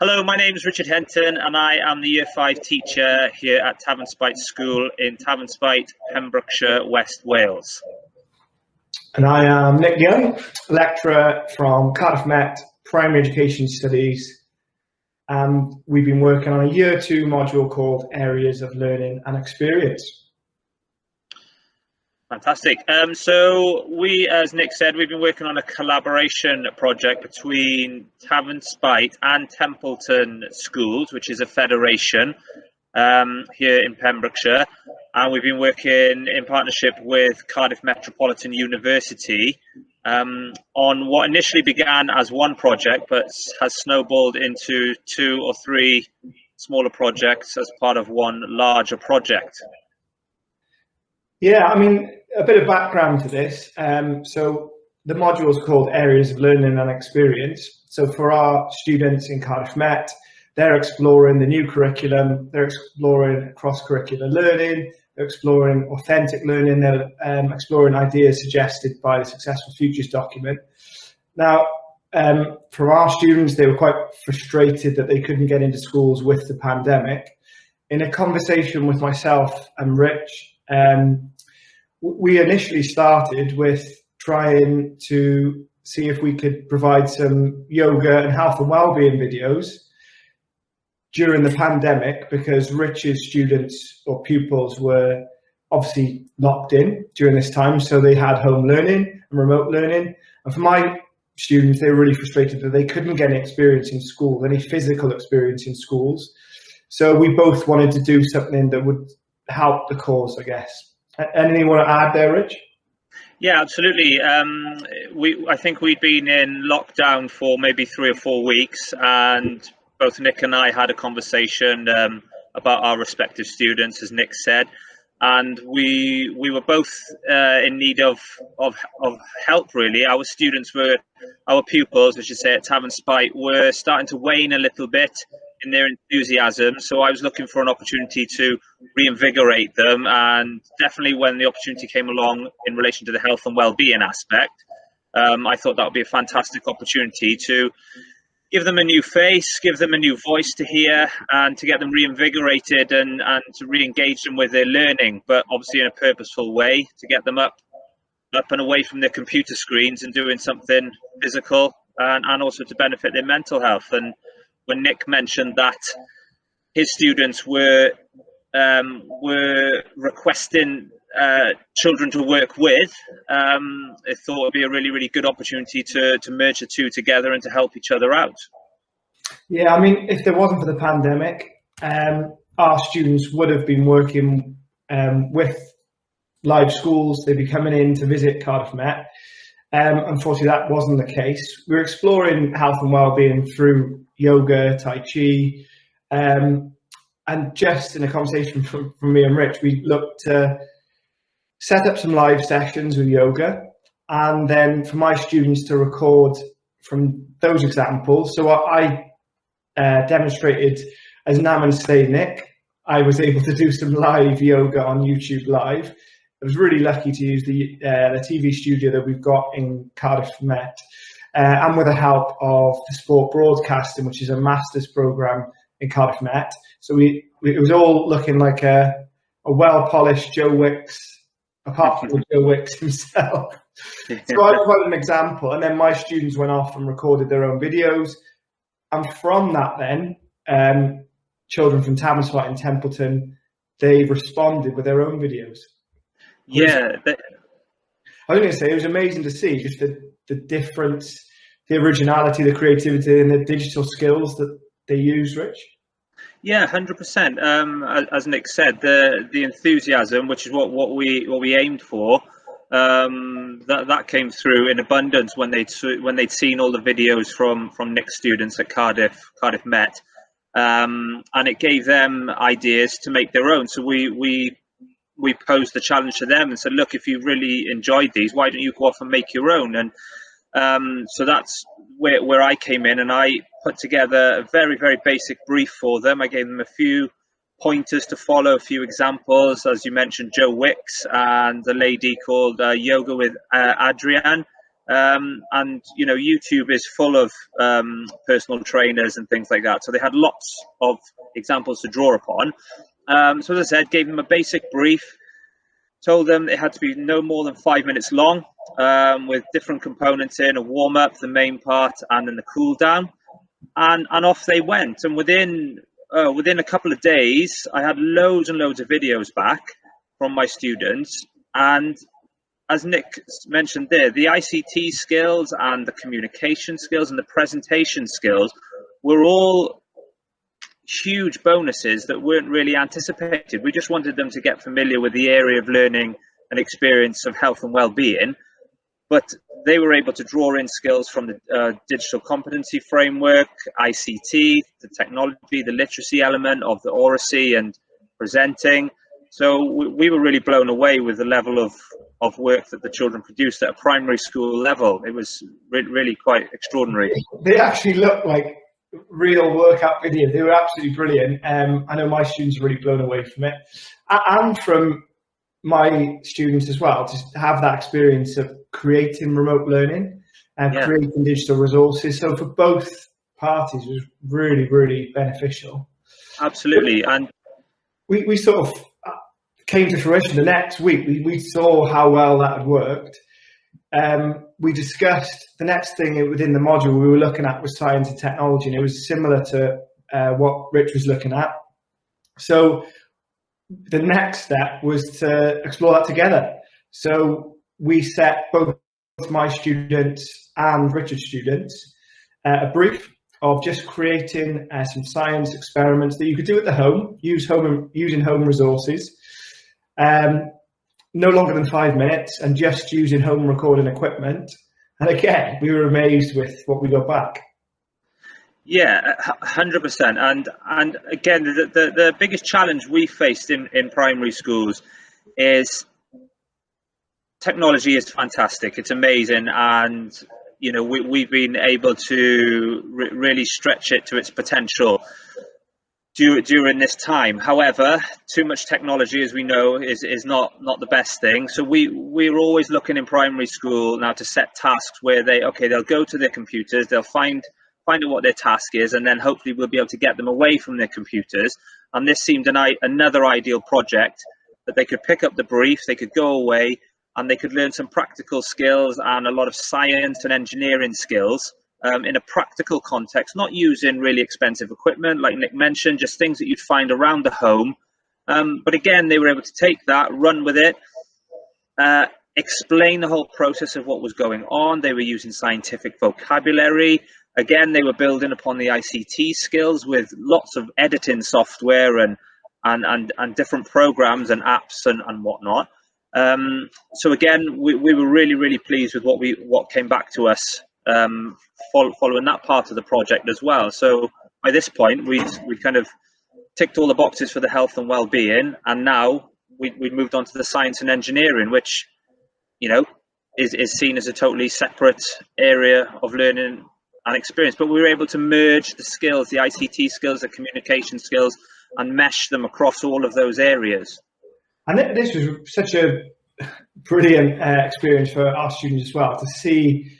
Hello, my name is Richard Henton and I am the Year 5 teacher here at Tavernspite School in Tavernspite, Pembrokeshire, West Wales. And I am Nick Young, lecturer from Cardiff Met Primary Education Studies. We've been working on a Year 2 module called Areas of Learning and Experience. Fantastic. So we, as Nick said, we've been working on a collaboration project between Tavernspite and Templeton Schools, which is a federation here in Pembrokeshire. And we've been working in partnership with Cardiff Metropolitan University on what initially began as one project, but has snowballed into 2 or 3 smaller projects as part of one larger project. Yeah, I mean, a bit of background to this. So the module is called Areas of Learning and Experience. So for our students in Cardiff Met, they're exploring the new curriculum, they're exploring cross-curricular learning, they're exploring authentic learning, they're exploring ideas suggested by the Successful Futures document. Now, for our students, they were quite frustrated that they couldn't get into schools with the pandemic. In a conversation with myself and Rich, we initially started with trying to see if we could provide some yoga and health and wellbeing videos during the pandemic, because Rich's students or pupils were obviously locked in during this time, so they had home learning and remote learning. And for my students, they were really frustrated that they couldn't get any experience in school, any physical experience in schools. So we both wanted to do something that would help the cause, I guess. Anything you want to add there, Rich? Yeah, absolutely. I think we'd been in lockdown for maybe 3 or 4 weeks, and both Nick and I had a conversation about our respective students, as Nick said, and we were both in need of help, really. Our students were, our pupils, we should say, at Tavernspite were starting to wane a little bit in their enthusiasm, so I was looking for an opportunity to reinvigorate them, and definitely when the opportunity came along in relation to the health and well-being aspect, I thought that would be a fantastic opportunity to give them a new face, give them a new voice to hear, and to get them reinvigorated and to re-engage them with their learning, but obviously in a purposeful way, to get them up and away from their computer screens and doing something physical, and also to benefit their mental health. And when Nick mentioned that his students were requesting children to work with, I thought it would be a really, really good opportunity to merge the two together and to help each other out. Yeah, I mean, if there wasn't for the pandemic, our students would have been working with live schools. They'd be coming in to visit Cardiff Met. Unfortunately, that wasn't the case. We were exploring health and wellbeing through yoga, tai chi, and just in a conversation from me and Rich, we looked to set up some live sessions with yoga, and then for my students to record from those examples. So I demonstrated as Nam and Stay Nick. I was able to do some live yoga on YouTube Live. I was really lucky to use the TV studio that we've got in Cardiff Met, and with the help of the Sport Broadcasting, which is a master's program in Cardiff Met. So it was all looking like a well-polished Joe Wicks, apart from Joe Wicks himself. So I provided an example, and then my students went off and recorded their own videos. And from that then, children from Tavernspite and Templeton, they responded with their own videos. Yeah. I was going to say, it was amazing to see just the difference, the originality, the creativity, and the digital skills that they use, Rich. Yeah, 100%. As Nick said, the enthusiasm, which is what we aimed for, that came through in abundance when they'd seen all the videos from Nick's students at Cardiff Met, and it gave them ideas to make their own. So we posed the challenge to them and said, look, if you really enjoyed these, why don't you go off and make your own? And so that's where I came in, and I put together a very, very basic brief for them. I gave them a few pointers to follow, a few examples, as you mentioned, Joe Wicks and the lady called Yoga with Adrienne, And you know, YouTube is full of personal trainers and things like that, so they had lots of examples to draw upon. So as I said, gave them a basic brief, told them it had to be no more than 5 minutes long, with different components in: a warm-up, the main part, and then the cool down, and off they went. And within a couple of days, I had loads and loads of videos back from my students. And as Nick mentioned there, the ICT skills and the communication skills and the presentation skills were all huge bonuses that weren't really anticipated. We just wanted them to get familiar with the area of learning and experience of health and well-being, but they were able to draw in skills from the digital competency framework, ICT, the technology, the literacy element of the oracy and presenting. So we were really blown away with the level of work that the children produced at a primary school level. It was really quite extraordinary. They actually looked like real workout videos. They were absolutely brilliant. I know my students are really blown away from it, and from my students as well, to have that experience of creating remote learning and creating digital resources. So for both parties, it was really, really beneficial. Absolutely. And we sort of came to fruition the next week. We saw how well that had worked. We discussed the next thing within the module we were looking at was science and technology, and it was similar to what Rich was looking at. So the next step was to explore that together. So we set both my students and Richard's students a brief of just creating some science experiments that you could do at the home, using home resources, no longer than 5 minutes, and just using home recording equipment. And again, we were amazed with what we got back. Yeah, 100%. And again, the biggest challenge we faced in primary schools is technology is fantastic. It's amazing. And, you know, we've been able to really stretch it to its potential during this time. However, too much technology, as we know, is not the best thing. So we're always looking in primary school now to set tasks where they'll go to their computers, they'll find out what their task is, and then hopefully we'll be able to get them away from their computers. And this seemed another ideal project, that they could pick up the brief, they could go away, and they could learn some practical skills and a lot of science and engineering skills in a practical context, not using really expensive equipment like Nick mentioned, just things that you'd find around the home. But again, they were able to take that, run with it, explain the whole process of what was going on. They were using scientific vocabulary. Again, they were building upon the ICT skills with lots of editing software and different programs and apps and whatnot. So again, we were really pleased with what came back to us following that part of the project as well. So by this point, we kind of ticked all the boxes for the health and well-being, and now we moved on to the science and engineering, which, you know, is seen as a totally separate area of learning and experience. But we were able to merge the skills, the ICT skills, the communication skills, and mesh them across all of those areas. And this was such a brilliant experience for our students as well, to see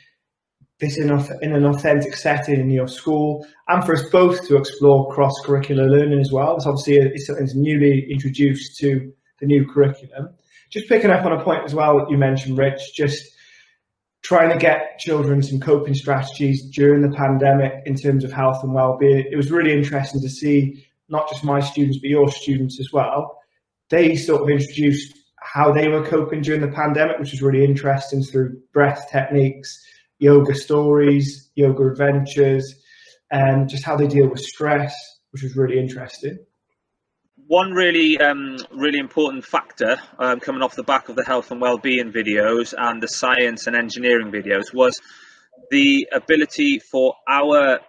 this in an authentic setting in your school, and for us both to explore cross-curricular learning as well. It's obviously it's something that's newly introduced to the new curriculum. Just picking up on a point as well that you mentioned, Rich, just trying to get children some coping strategies during the pandemic in terms of health and well-being. It was really interesting to see not just my students, but your students as well. They sort of introduced how they were coping during the pandemic, which was really interesting, through breath techniques, yoga stories, yoga adventures, and just how they deal with stress, which was really interesting. One really important factor coming off the back of the health and well-being videos and the science and engineering videos was the ability for our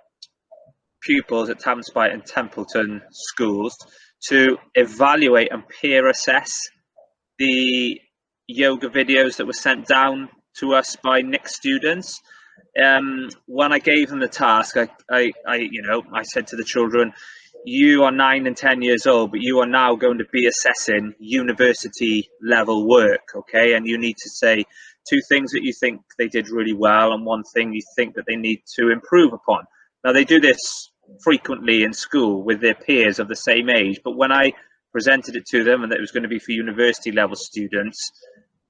pupils at Tavernspite and Templeton schools to evaluate and peer assess the yoga videos that were sent down to us by Nick's students. When I gave them the task, I said to the children, you are 9 and 10 years old, but you are now going to be assessing university level work, okay? And you need to say two things that you think they did really well and one thing you think that they need to improve upon. Now, they do this frequently in school with their peers of the same age, but when I presented it to them and that it was going to be for university level students,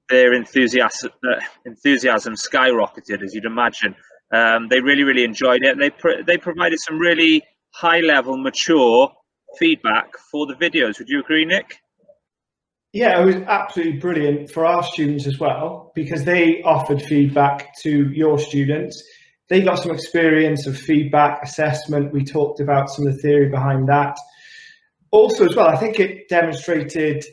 their enthusiasm skyrocketed, as you'd imagine. They really enjoyed it, and they provided some really high level, mature feedback for the videos. Would you agree, Nick? Yeah, it was absolutely brilliant for our students as well, because they offered feedback to your students. They got some experience of feedback assessment. We talked about some of the theory behind that. Also as well, I think it demonstrated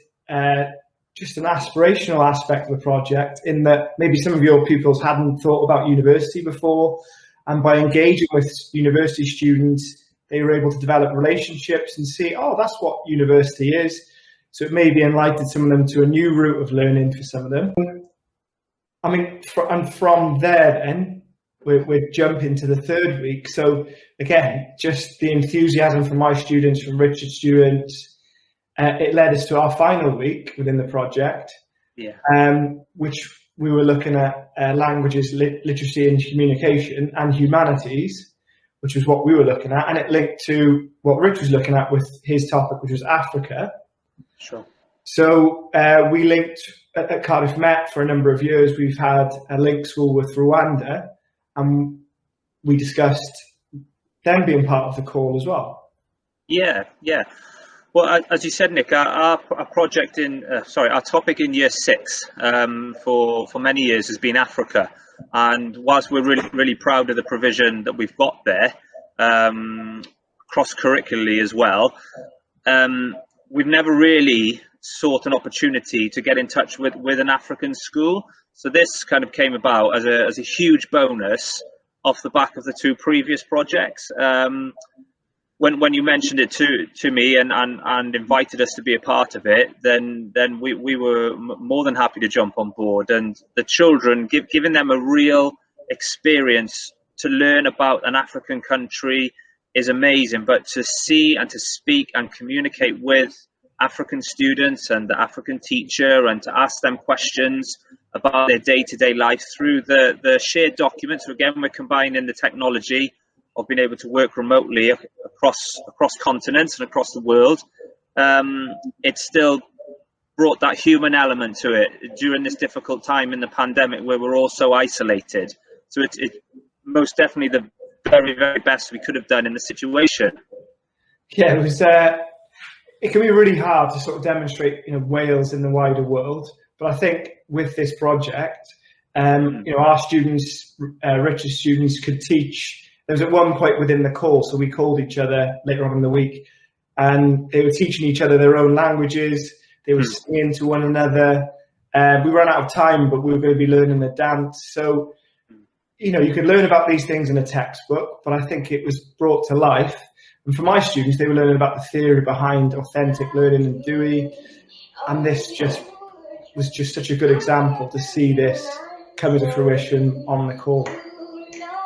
just an aspirational aspect of the project, in that maybe some of your pupils hadn't thought about university before, and by engaging with university students, they were able to develop relationships and see, oh, that's what university is. So it maybe enlightened some of them to a new route of learning for some of them. I mean, and from there then, we're jumping to the third week. So again, just the enthusiasm from my students, from Richard's students, it led us to our final week within the project, which we were looking at languages, literacy and communication, and humanities, which was what we were looking at. And it linked to what Rich was looking at with his topic, which was Africa. Sure. So we linked at Cardiff Met for a number of years. We've had a link school with Rwanda, and we discussed them being part of the call as well. Yeah. Well, as you said, Nick, our project our topic in year 6 for many years has been Africa, and whilst we're really proud of the provision that we've got there, cross-curricularly as well, we've never really sought an opportunity to get in touch with an African school. So this kind of came about as a huge bonus off the back of the 2 previous projects. When you mentioned it to me and invited us to be a part of it, then we were more than happy to jump on board. And the children, giving them a real experience to learn about an African country is amazing, but to see and to speak and communicate with African students and the African teacher, and to ask them questions about their day-to-day life through the shared documents. So again, we're combining the technology of being able to work remotely across continents and across the world. It still brought that human element to it during this difficult time in the pandemic, where we're all so isolated. So it's most definitely the very best we could have done in the situation. Yeah, it was. It can be really hard to sort of demonstrate, Wales in the wider world. But I think with this project, our students, Richard's students, could teach. There was at one point within the call, so we called each other later on in the week, and they were teaching each other their own languages. They were singing to one another. We ran out of time, but we were going to be learning the dance. So, you could learn about these things in a textbook, but I think it was brought to life. And for my students, they were learning about the theory behind authentic learning and Dewey. And this was just such a good example to see this come to fruition on the call.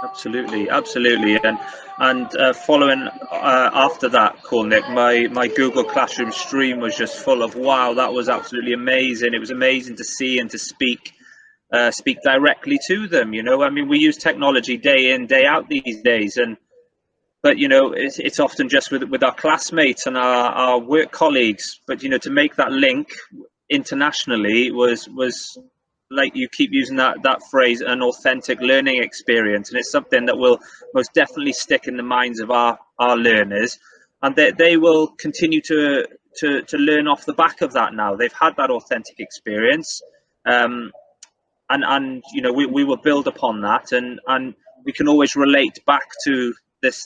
Absolutely. And following after that call, Nick, my Google Classroom stream was just full of, wow, that was absolutely amazing. It was amazing to see and to speak directly to them. I mean, we use technology day in, day out these days, but it's often just with our classmates and our work colleagues. But to make that link internationally was like you keep using that phrase, an authentic learning experience, and it's something that will most definitely stick in the minds of our learners, and they will continue to learn off the back of that. Now they've had that authentic experience, and we will build upon that, and we can always relate back to this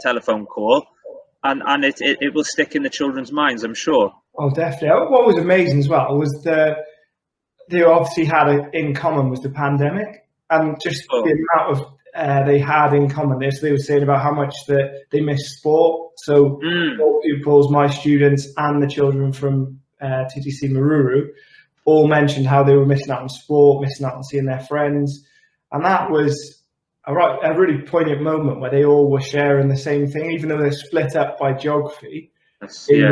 telephone call, and it will stick in the children's minds, I'm sure. Oh, definitely. What was amazing as well was they obviously had in common was the pandemic, and just the amount of they had in common. They were saying about how much they miss sport. So all pupils, my students, and the children from TTC Mururu all mentioned how they were missing out on sport, missing out on seeing their friends, and that was a really poignant moment where they all were sharing the same thing, even though they're split up by geography. It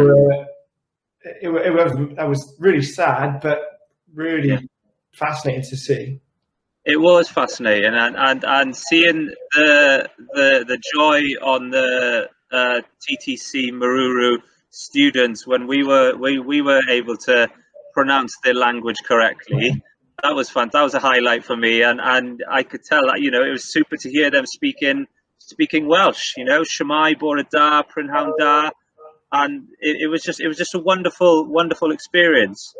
was really sad, but really fascinating to see. It was fascinating, and seeing the joy on the TTC Mururu students when we were able to pronounce their language correctly. That was fun. That was a highlight for me, and I could tell that, you know, it was super to hear them speaking Welsh. You know, Shemai, Bore Da, Prynhawn Da, and it was just a wonderful experience.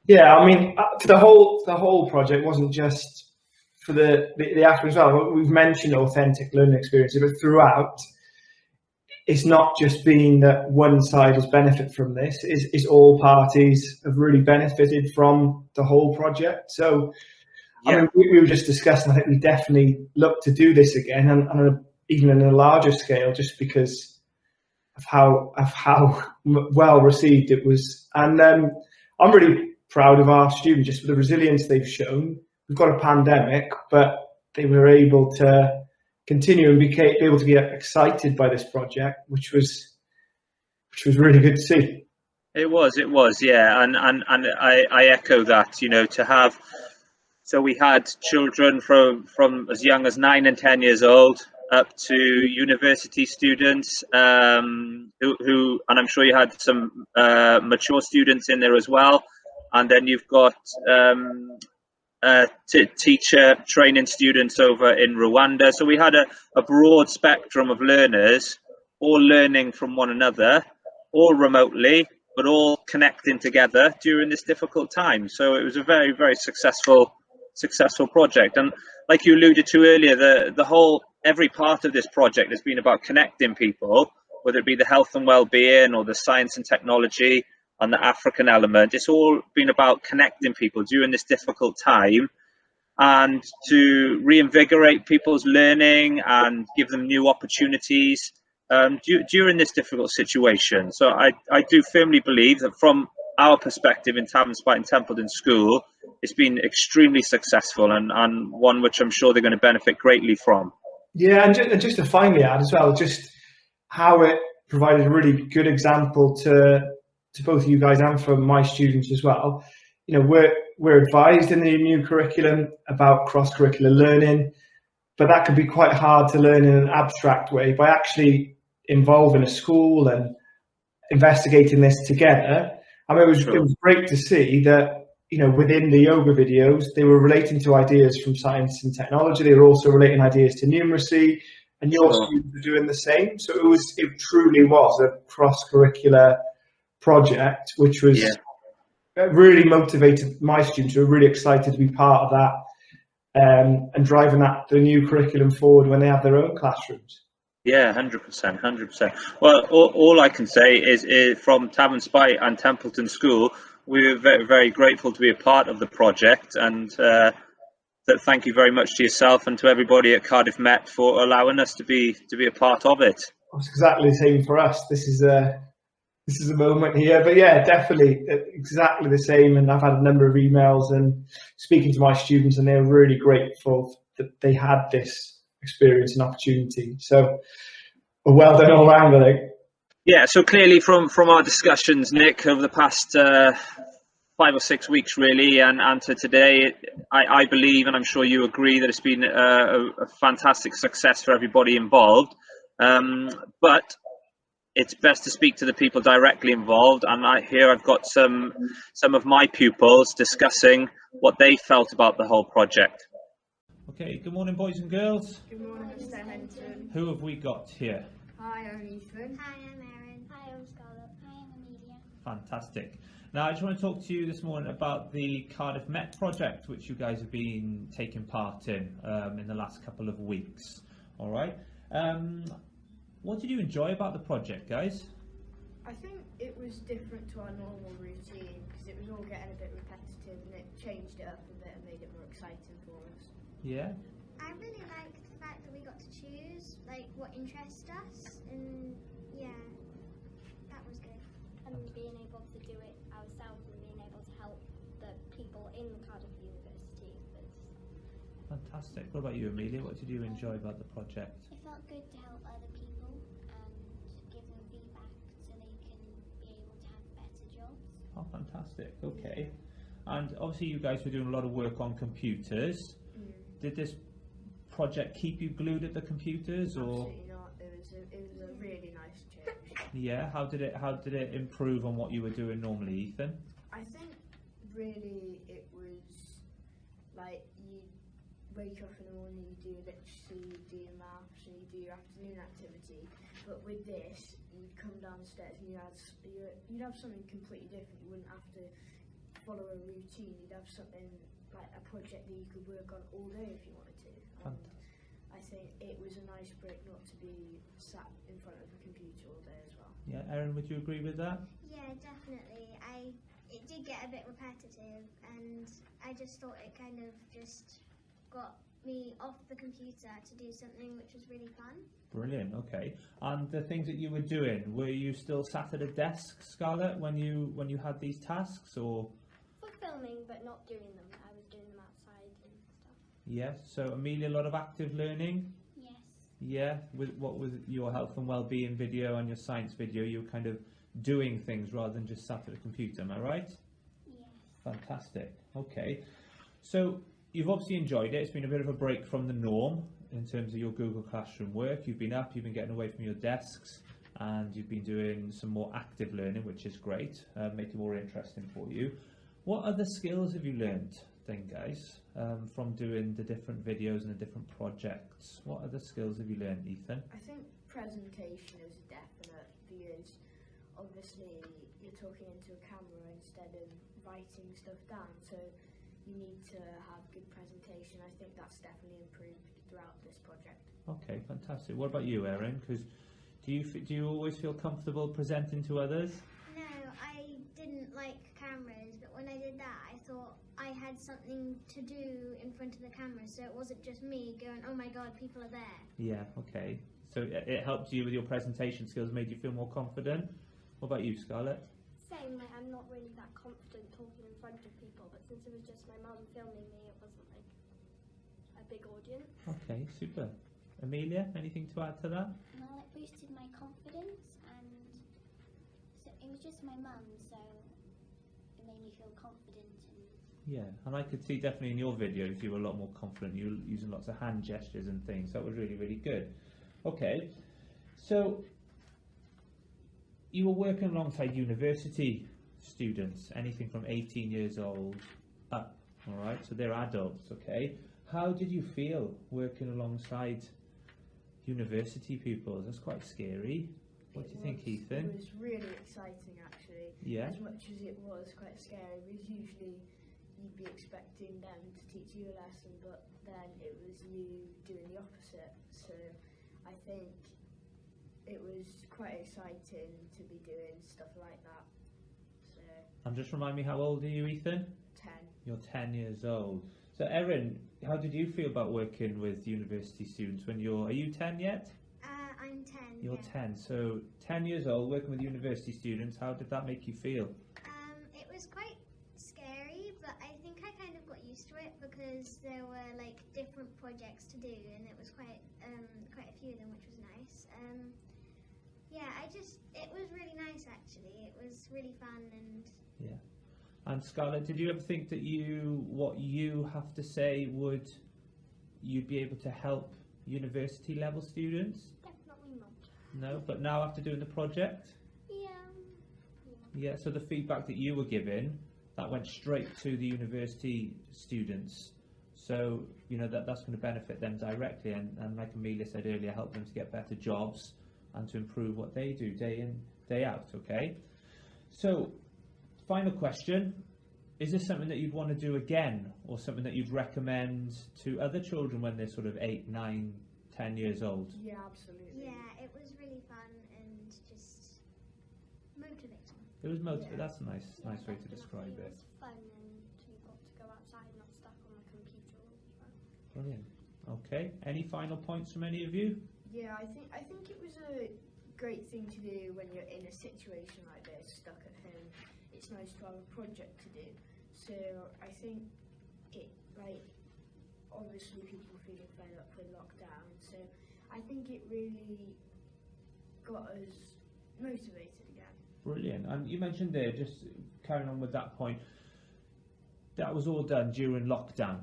Yeah, I mean, the whole project wasn't just for the after as well. We've mentioned authentic learning experiences, but throughout, it's not just been that one side has benefited from this. It's all parties have really benefited from the whole project. So, yeah. I mean, we were just discussing, I think we definitely look to do this again, and even in a larger scale, just because of how well received it was. And I'm really proud of our students, just for the resilience they've shown. We've got a pandemic, but they were able to continue and be able to get excited by this project, which was really good to see. It was, yeah, and I echo that. You know, to have, so we had children from as young as 9 and 10 years old up to university students, who, and I'm sure you had some mature students in there as well, and then you've got teacher training students over in Rwanda. So we had a broad spectrum of learners, all learning from one another, all remotely, but all connecting together during this difficult time. So it was a very, very successful project. And like you alluded to earlier, every part of this project has been about connecting people, whether it be the health and well-being or the science and technology and the African element. It's all been about connecting people during this difficult time, and to reinvigorate people's learning and give them new opportunities during this difficult situation. So I do firmly believe that from our perspective in Tavernspite and Templeton School, it's been extremely successful, and one which I'm sure they're going to benefit greatly from. Yeah, and just to finally add as well, just how it provided a really good example to both you guys and for my students as well. You know, we're advised in the new curriculum about cross-curricular learning, but that can be quite hard to learn in an abstract way. By actually involving a school and investigating this together, I mean, it was great to see that, you know, within the yoga videos, they were relating to ideas from science and technology. They were also relating ideas to numeracy, and your students were doing the same. So it truly was a cross-curricular project, which was really motivated my students, who were really excited to be part of that, and driving the new curriculum forward when they have their own classrooms. Yeah, 100%. Well, all I can say is from Tavernspite and Templeton School, we're very, very grateful to be a part of the project, and thank you very much to yourself and to everybody at Cardiff Met for allowing us to be a part of it. It's exactly the same for us. This is a moment here, but yeah, definitely exactly the same. And I've had a number of emails and speaking to my students, and they're really grateful that they had this experience and opportunity. So well done all around, I think. Yeah, so clearly from our discussions, Nick, over the past 5 or 6 weeks really, and to today, I believe, and I'm sure you agree, that it's been a fantastic success for everybody involved. But it's best to speak to the people directly involved, and I've got some of my pupils discussing what they felt about the whole project. Okay, good morning, boys and girls. Good morning, Mr. Henson. Who have we got here? Hi, I'm Ethan. Hi, I'm Erin. Hi, I'm Scarlett. Hi, I'm Amelia. Fantastic. Now, I just want to talk to you this morning about the Cardiff Met project, which you guys have been taking part in the last couple of weeks. All right. What did you enjoy about the project, guys? I think it was different to our normal routine because it was all getting a bit repetitive, and it changed it up a bit and made it more exciting for us. Yeah. I really liked the fact that we got to choose like what interests us, and yeah, that was good. And being able to do it ourselves and being able to help the people in Cardiff University. Fantastic. What about you, Amelia? What did you enjoy about the project? It felt good to help other people and give them feedback so they can be able to have better jobs. Oh, fantastic. Okay. And obviously you guys were doing a lot of work on computers. Did this project keep you glued at the computers, or? Absolutely not. It was a really nice change. Yeah, how did it improve on what you were doing normally, Ethan? I think really it was like you wake up in the morning, you do literacy, you do your maths, and you do your afternoon activity. But with this, you'd come downstairs and you'd have something completely different. You wouldn't have to follow a routine. You'd have something like a project that you could work on all day if you wanted to. And I think it was a nice break not to be sat in front of a computer all day as well. Yeah, Erin, would you agree with that? Yeah, definitely. It did get a bit repetitive, and I just thought it kind of just got me off the computer to do something which was really fun. Brilliant, okay. And the things that you were doing, were you still sat at a desk, Scarlett, when you had these tasks, or? For filming, but not doing them. I was doing them outside and stuff. Yes, so Amelia, a lot of active learning? Yes. Yeah, what was your health and well-being video and your science video, you were kind of doing things rather than just sat at a computer, am I right? Yes. Fantastic, okay. So you've obviously enjoyed it. It's been a bit of a break from the norm in terms of your Google Classroom work. You've been up, you've been getting away from your desks, and you've been doing some more active learning, which is great, make it more interesting for you. What other skills have you learned then, guys, from doing the different videos and the different projects? What other skills have you learned, Ethan? I think presentation is definite because obviously you're talking into a camera instead of writing stuff down, so you need to have good presentation. I think that's definitely improved throughout this project. Okay, fantastic. What about you, Erin? Because do you always feel comfortable presenting to others? No, I didn't like cameras, but when I did that, I thought I had something to do in front of the camera, so it wasn't just me going, oh my god, people are there. Yeah, okay. So it helped you with your presentation skills, made you feel more confident. What about you, Scarlett? Same, like I'm not really that confident talking in front of people, but since it was just my mum filming me, it wasn't like a big audience. Okay, super. Amelia, anything to add to that? Well, it boosted my confidence, and so it was just my mum, so it made me feel confident. And Yeah, and I could see definitely in your videos you were a lot more confident. You were using lots of hand gestures and things. That was really, really good. Okay, so you were working alongside university students, anything from 18 years old up, all right? So they're adults, okay? How did you feel working alongside university pupils? That's quite scary. What do you think, Ethan? It was really exciting, actually. Yeah. As much as it was quite scary, because usually you'd be expecting them to teach you a lesson, but then it was you doing the opposite. So I think it was quite exciting to be doing stuff like that. So And just remind me, how old are you, Ethan? 10. You're 10 years old. So Erin, how did you feel about working with university students when are you 10 yet? I'm 10. You're yeah. 10, so 10 years old, working with university students, how did that make you feel? It was quite scary, but I think I kind of got used to it because there were like different projects to do, and it was quite a few of them, which was nice. Yeah, it was really nice actually. It was really fun and. Yeah. And Scarlett, did you ever think that what you have to say you'd be able to help university level students? Definitely not. No, but now after doing the project? Yeah. Yeah, so the feedback that you were given, that went straight to the university students. So, that's going to benefit them directly, and like Amelia said earlier, help them to get better jobs and to improve what they do day in, day out, okay? So, final question, is this something that you'd want to do again, or something that you'd recommend to other children when they're sort of 8, 9, 10 years old? Yeah, absolutely. Yeah, it was really fun and just motivating. It was motivating, Yeah. that's a nice way to describe It it. was fun, and we got to go outside, not stuck on the computer all the time. Brilliant. Okay, any final points from any of you? Yeah, I think it was a great thing to do when you're in a situation like this, stuck at home. It's nice to have a project to do. So I think it, obviously people feeling fed up with lockdown. So I think it really got us motivated again. Brilliant. And you mentioned there, just carrying on with that point, that was all done during lockdown,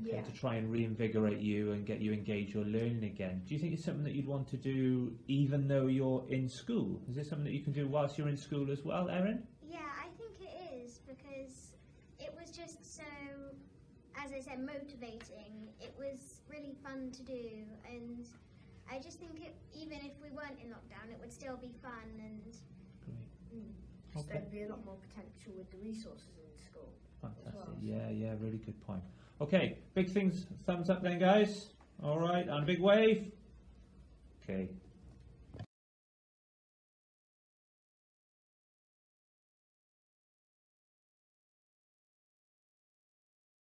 okay, Yeah. to try and reinvigorate you and get you engaged or learning again. Do you think it's something that you'd want to do even though you're in school? Is this something that you can do whilst you're in school as well, Erin? Yeah, I think it is, because it was just so, as I said, motivating. It was really fun to do, and I just think even if we weren't in lockdown, it would still be fun. And Okay. There'd be a lot more potential with the resources in school. Fantastic. well. Yeah, really good point. Okay, big things, thumbs up then, guys. All right, and a big wave. Okay.